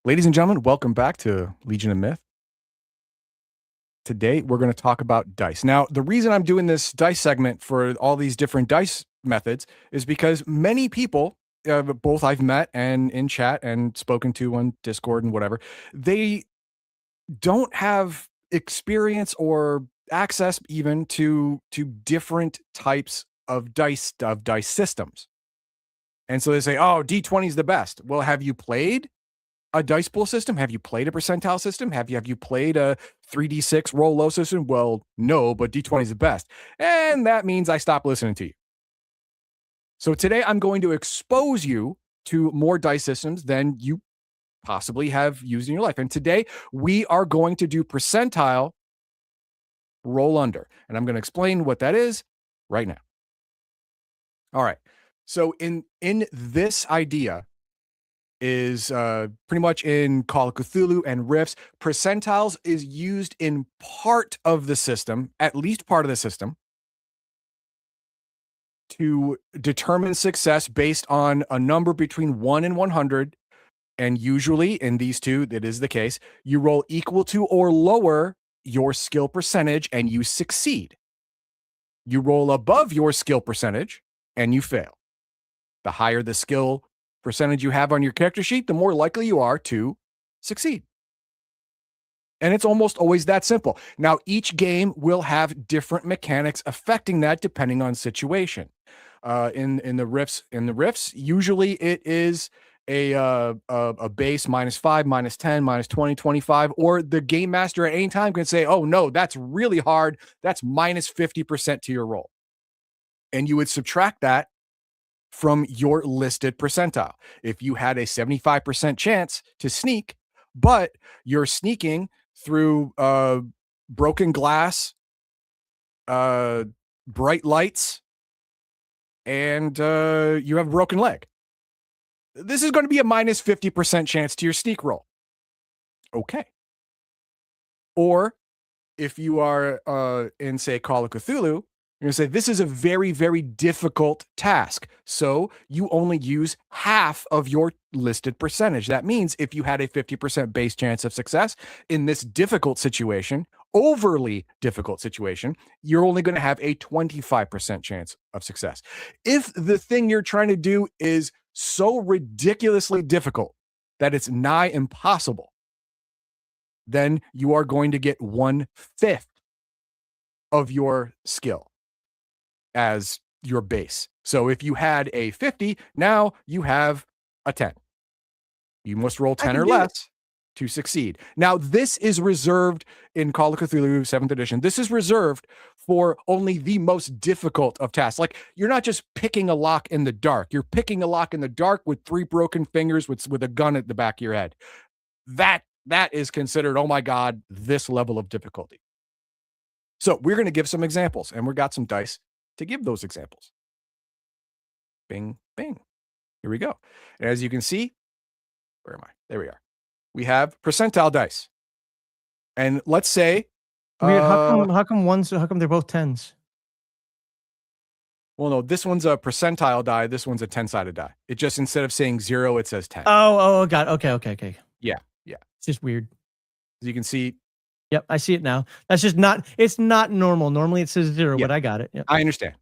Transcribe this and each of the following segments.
Ladies and gentlemen, welcome back to Legion of Myth. Today, we're going to talk about dice. Now, the reason I'm doing this dice segment for all these different dice methods is because many people, both I've met and in chat and spoken to on Discord and whatever, they don't have experience or access even to different types of dice systems. And so they say, "Oh, D20 is the best." Well, have you played a dice pool system? Have you played a percentile system? Have you played a 3d6 roll low system? Well, no, but D20 is the best. And that means I stop listening to you. So today I'm going to expose you to more dice systems than you possibly have used in your life. And today we are going to do percentile roll under. And I'm going to explain what that is right now. All right. So in this idea, is pretty much in Call of Cthulhu and Rifts. Percentiles is used in part of the system, at least part of the system, to determine success based on a number between 1 and 100. And usually in these two, that is the case. You roll equal to or lower your skill percentage and you succeed. You roll above your skill percentage and you fail. The higher the skill percentage you have on your character sheet, the more likely you are to succeed. And it's almost always that simple. Now, each game will have different mechanics affecting that depending on situation. In the rifts, usually it is a base -5, -10, -20, 25, or the game master at any time can say, "Oh no, that's really hard. That's -50% to your roll," and you would subtract that from your listed percentile. If you had a 75% chance to sneak, but you're sneaking through broken glass, bright lights, and you have a broken leg, this is going to be a -50% chance to your sneak roll. Okay. Or if you are in, say, Call of Cthulhu, you're going to say, this is a very, very difficult task. So you only use half of your listed percentage. That means if you had a 50% base chance of success in this difficult situation, overly difficult situation, you're only going to have a 25% chance of success. If the thing you're trying to do is so ridiculously difficult that it's nigh impossible, then you are going to get 1/5 of your skill as your base. So if you had a 50, now you have a 10. You must roll 10 or less to succeed. Now, this is reserved in Call of Cthulhu 7th edition. This is reserved for only the most difficult of tasks. Like, you're not just picking a lock in the dark. You're picking a lock in the dark with 3 broken fingers with a gun at the back of your head. That is considered, oh my God, this level of difficulty. So we're going to give some examples, and we've got some dice to give those examples. Bing, bing. Here we go. And as you can see, where am I? There we are. We have percentile dice. And let's say... Weird. How come they're both 10s? Well, no, this one's a percentile die. This one's a 10-sided die. It just, instead of saying 0, it says 10. Oh, God. Okay. Yeah. It's just weird. As you can see. Yep, I see it now. That's just not, it's not normal. Normally it says 0, yeah, but I got it. Yep. I understand.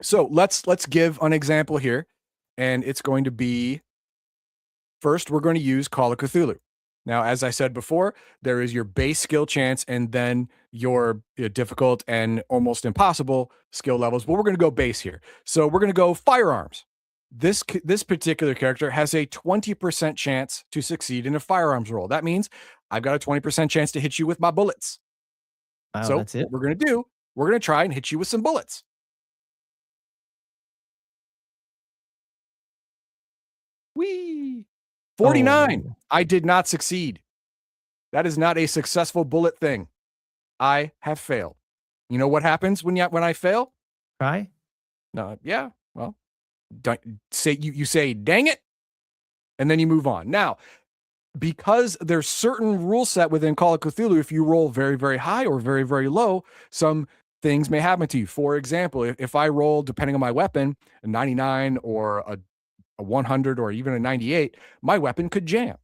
So let's give an example here. And it's going to be, first, we're going to use Call of Cthulhu. Now, as I said before, there is your base skill chance and then your difficult and almost impossible skill levels. But we're going to go base here. So we're going to go firearms. This particular character has a 20% chance to succeed in a firearms roll. That means I've got a 20% chance to hit you with my bullets. Wow, so that's it. What we're going to do, we're going to try and hit you with some bullets. Whee! 49. Oh. I did not succeed. That is not a successful bullet thing. I have failed. You know what happens when I fail? Cry? No, yeah. Well, you say, dang it, and then you move on. Now, because there's certain rule set within Call of Cthulhu, if you roll very, very high or very, very low, some things may happen to you. For example, if I roll, depending on my weapon, a 99 or a 100 or even a 98, my weapon could jam.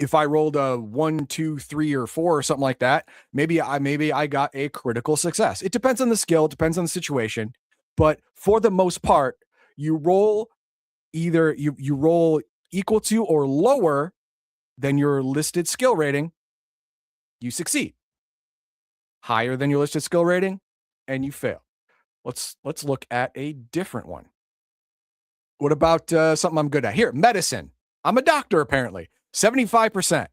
if I rolled a 1, 2, 3, or 4 or something like that, maybe I got a critical success. It depends on the skill, it depends on the situation, but for the most part, you roll either you roll equal to or lower than your listed skill rating, you succeed. Higher than your listed skill rating, and you fail. Let's look at a different one. What about something I'm good at? Here, medicine. I'm a doctor, apparently. 75%.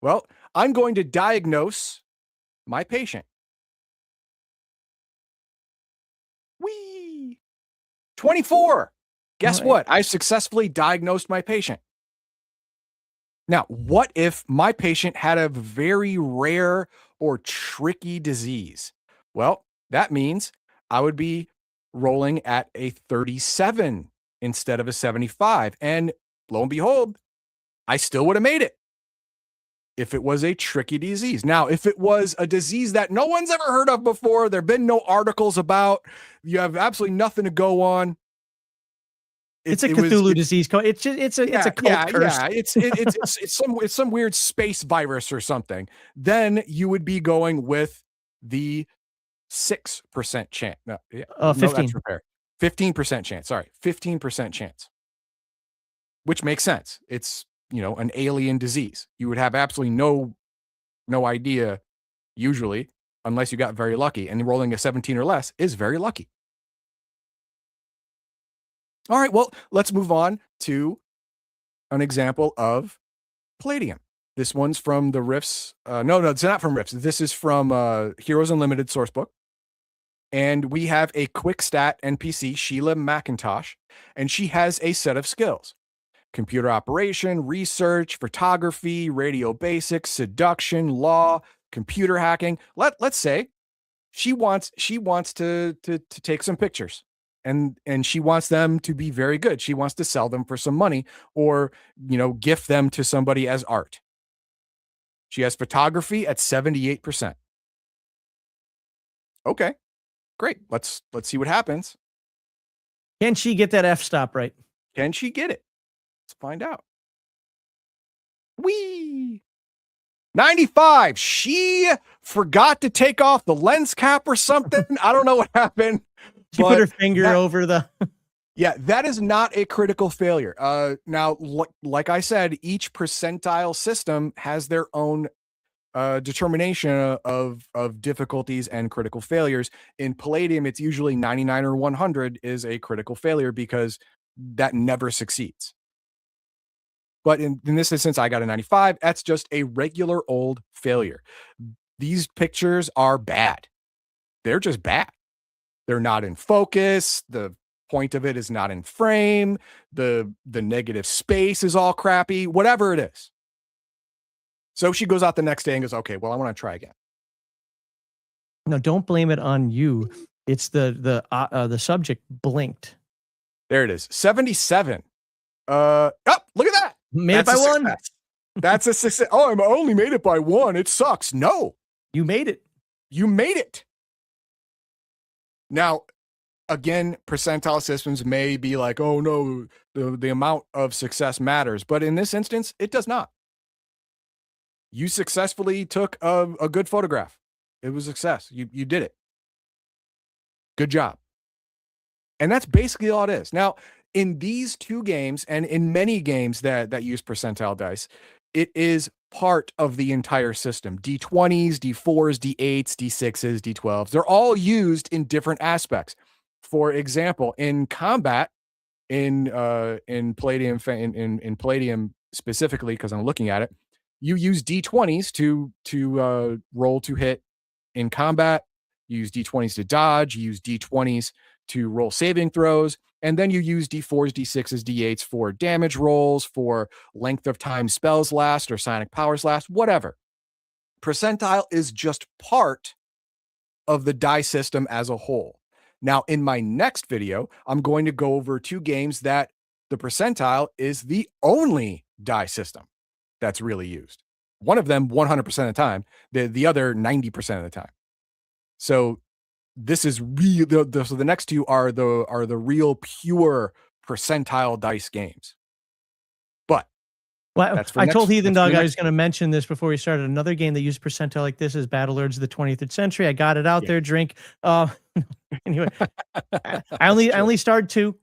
Well, I'm going to diagnose my patient. Whee! 24. Guess what? I successfully diagnosed my patient. Now, what if my patient had a very rare or tricky disease? Well, that means I would be rolling at a 37 instead of a 75. And lo and behold, I still would have made it if it was a tricky disease. Now, if it was a disease that no one's ever heard of before, there have been no articles about, you have absolutely nothing to go on. It's a Cthulhu disease. It's a cult curse. Yeah. It's some weird space virus or something. Then you would be going with the 6% chance. No, 15. That's repair. 15% chance. Sorry, 15% chance. Which makes sense. It's, an alien disease. You would have absolutely no idea usually, unless you got very lucky. And rolling a 17 or less is very lucky. All right, well, let's move on to an example of Palladium. This one's from the Rifts. No, it's not from Rifts. This is from Heroes Unlimited sourcebook. And we have a quick stat NPC, Sheila McIntosh, and she has a set of skills: computer operation, research, photography, radio basics, seduction, law, computer hacking. Let's say she wants to take some pictures. And she wants them to be very good. She wants to sell them for some money or, gift them to somebody as art. She has photography at 78%. Okay, great. Let's see what happens. Can she get that f-stop right? Can she get it? Let's find out. Whee! 95. She forgot to take off the lens cap or something. I don't know what happened. She put her finger over the... Yeah, that is not a critical failure. Now, like I said, each percentile system has their own determination of difficulties and critical failures. In Palladium, it's usually 99 or 100 is a critical failure because that never succeeds. But in this instance, I got a 95. That's just a regular old failure. These pictures are bad. They're just bad. They're not in focus. The point of it is not in frame. The negative space is all crappy, whatever it is. So she goes out the next day and goes, okay, well, I want to try again. No, don't blame it on you. It's the subject blinked. There it is. 77. Oh, look at that. Made it by one. That's a success. Oh, I only made it by one. It sucks. No. You made it. You made it. Now, again, percentile systems may be like, oh no, the amount of success matters. But in this instance, it does not. You successfully took a good photograph. It was a success. You did it. Good job. And that's basically all it is. Now, in these two games and in many games that use percentile dice, it is part of the entire system. D20s, D4s, D8s, D6s, D12s. They're all used in different aspects. For example, in combat, in Palladium, in Palladium specifically, because I'm looking at it, you use D20s to roll to hit in combat. You use D20s to dodge. You use D20s to roll saving throws. And then you use D4s, D6s, D8s for damage rolls, for length of time spells last or psionic powers last, whatever. Percentile is just part of the die system as a whole. Now, in my next video, I'm going to go over two games that the percentile is the only die system that's really used. One of them 100% of the time, the other 90% of the time. So this is real. So the next two are the real pure percentile dice games. But Well, That's for I next, told Heathen that's for Dog the I next was going to mention this before we started. Another game that used percentile like this is Battle Lords of the 23rd Century. I got it out Yeah. there. Drink. Anyway, I only started 2.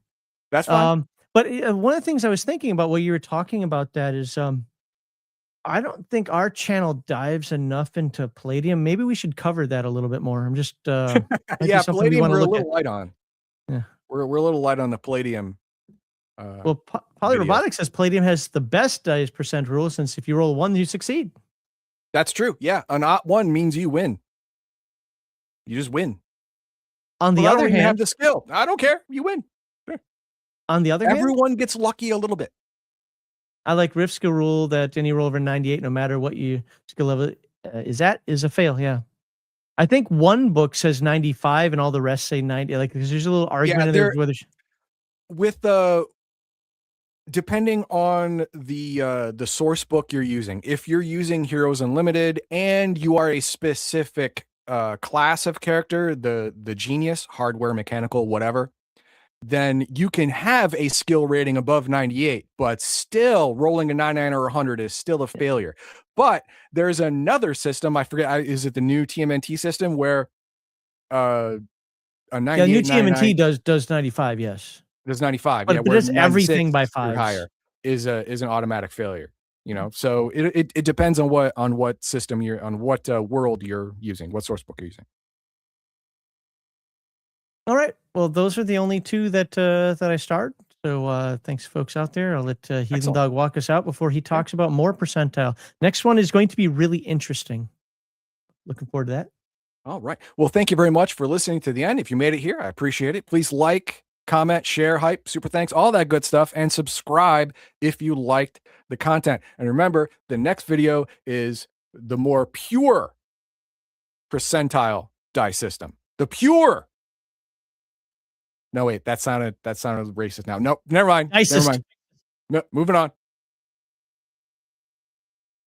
That's fine. But one of the things I was thinking about while you were talking about that is, I don't think our channel dives enough into Palladium. Maybe we should cover that a little bit more. I'm just might be Yeah, something we Palladium want to we're a look at. little light on. Yeah. We're a little light on the Palladium. Well, Poly Robotics says Palladium has the best dice percent rule, since if you roll 1, you succeed. That's true. Yeah, an ot 1 means you win. You just win. On the Well, I other don't even have hand, the skill. I don't care. You win. Sure. on the other hand, Everyone gets lucky a little bit. I like Rifska rule that any roll over 98, no matter what you skill level is a fail. Yeah. I think one book says 95 and all the rest say 90. Like there's a little argument in there whether with depending on the source book you're using. If you're using Heroes Unlimited and you are a specific class of character, the genius, hardware, mechanical, whatever, then you can have a skill rating above 98, but still rolling a 99 or 100 is still a failure. But there's another system, I forget, is it the new TMNT system where a 98, new TMNT does 95, yes. Does 95, but, yeah, but where it's everything by 5 higher is an automatic failure, you know. So it depends on what system you're on, what world you're using, what source book you're using. All right. Well, those are the only 2 that I started. So thanks, folks out there. I'll let Heathen Dog walk us out before he talks about more percentile. Next one is going to be really interesting. Looking forward to that. All right. Well, thank you very much for listening to the end. If you made it here, I appreciate it. Please like, comment, share, hype, super thanks, all that good stuff, and subscribe if you liked the content. And remember, the next video is the more pure percentile die system. The pure. No, wait, that sounded racist now. Nope, never mind. Nicest. Never mind. No, moving on.